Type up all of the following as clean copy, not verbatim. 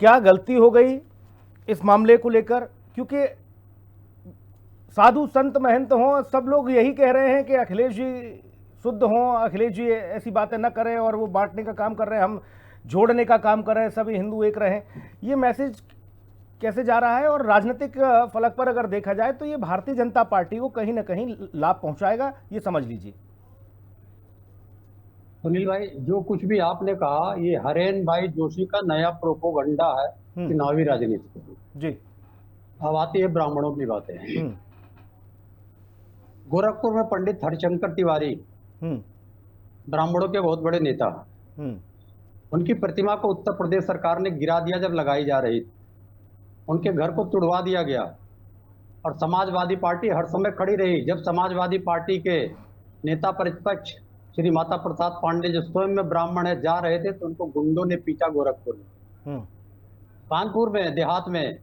क्या गलती हो गई इस मामले को लेकर? क्योंकि साधु संत महंत हों, सब लोग यही कह रहे हैं कि अखिलेश जी शुद्ध हों, अखिलेश जी ऐसी बातें न करें, और वो बांटने का काम कर रहे हैं, हम जोड़ने का काम कर रहे हैं, सभी हिंदू एक रहें। ये मैसेज कैसे जा रहा है? और राजनीतिक फलक पर अगर देखा जाए तो ये भारतीय जनता पार्टी को कहीं ना कहीं लाभ पहुंचाएगा, ये समझ लीजिए। सुनील भाई, जो कुछ भी आपने कहा ये हरेन भाई जोशी का नया प्रोपोगंडा है चुनावी राजनीति की। जी। अब आती है ब्राह्मणों की बातें। गोरखपुर में पंडित हरिशंकर तिवारी ब्राह्मणों के बहुत बड़े नेता, उनकी प्रतिमा को उत्तर प्रदेश सरकार ने गिरा दिया जब लगाई जा रही थी। उनके घर को तुड़वा दिया गया और समाजवादी पार्टी हर समय खड़ी रही। जब समाजवादी पार्टी के नेता प्रतिपक्ष श्री माता प्रसाद पांडे, जो स्वयं में ब्राह्मण है, जा रहे थे तो उनको गुंडों ने पीटा गोरखपुर में। कानपुर में देहात में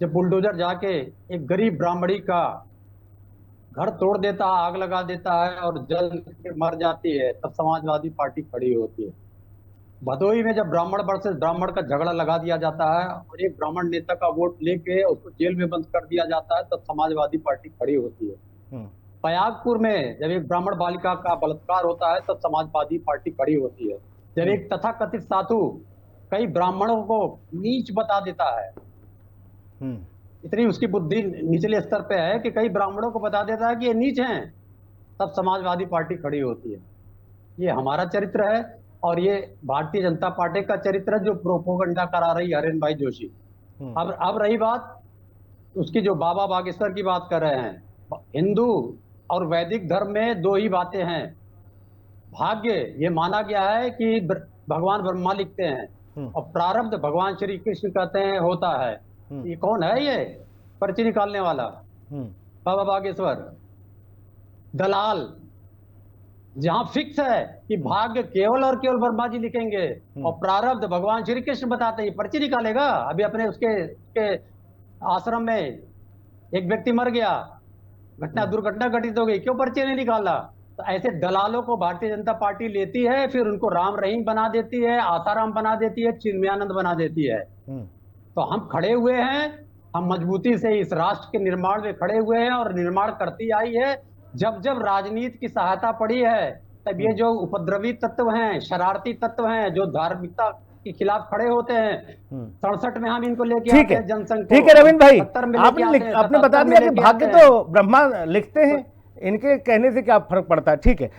जब बुलडोजर जाके एक गरीब ब्राह्मणी का घर तोड़ देता है, आग लगा देता है और जल के मर जाती है, तब समाजवादी पार्टी खड़ी होती है। भदोही में जब ब्राह्मण वर्सेस ब्राह्मण का झगड़ा लगा दिया जाता है और एक ब्राह्मण नेता का वोट लेके उसको जेल में बंद कर दिया जाता है, तब समाजवादी पार्टी खड़ी होती है। प्रयागपुर में जब एक ब्राह्मण बालिका का बलात्कार होता है, तब समाजवादी पार्टी खड़ी होती है। जब एक तथाकथित साधु कई ब्राह्मणों को नीच बता देता है, इतनी उसकी बुद्धि निचले स्तर पे है कि कई ब्राह्मणों को बता देता है कि ये नीच हैं, तब समाजवादी पार्टी खड़ी होती है। ये हमारा चरित्र है और ये भारतीय जनता पार्टी का चरित्र है, जो प्रोपोगंडा करा रही हरेन भाई जोशी। अब रही बात उसकी, जो बाबा बागेश्वर की बात कर रहे हैं। हिंदू और वैदिक धर्म में दो ही बातें हैं। भाग्य ये माना गया है कि भगवान ब्रह्मा लिखते हैं, और प्रारब्ध भगवान श्री कृष्ण कहते हैं होता है। ये कौन है? ये पर्ची निकालने वाला बाबा बागेश्वर दलाल। जहां फिक्स है कि भाग्य केवल और केवल ब्रह्मा जी लिखेंगे और प्रारब्ध भगवान श्री कृष्ण बताते हैं, पर्ची निकालेगा। अभी अपने उसके आश्रम में एक व्यक्ति मर गया, दुर्घटना घटित हो गई, क्यों पर्ची नहीं निकाला? तो ऐसे दलालों को भारतीय जनता पार्टी लेती है, फिर उनको राम रहीम बना देती है, आसाराम बना देती है, चिन्मयानंद बना देती है। तो हम खड़े हुए हैं, हम मजबूती से इस राष्ट्र के निर्माण में खड़े हुए हैं और निर्माण करती आई है। जब जब राजनीति की सहायता पड़ी है, तब ये जो उपद्रवी तत्व हैं, शरारती तत्व हैं, जो धार्मिकता के खिलाफ खड़े होते हैं, 67 में हम इनको लेके आते हैं जनसंघ को। ठीक है रविंद्र भाई, आपने बता दिया कि भाग्य तो ब्रह्मा लिखते हैं, इनके कहने से क्या फर्क पड़ता है। ठीक है।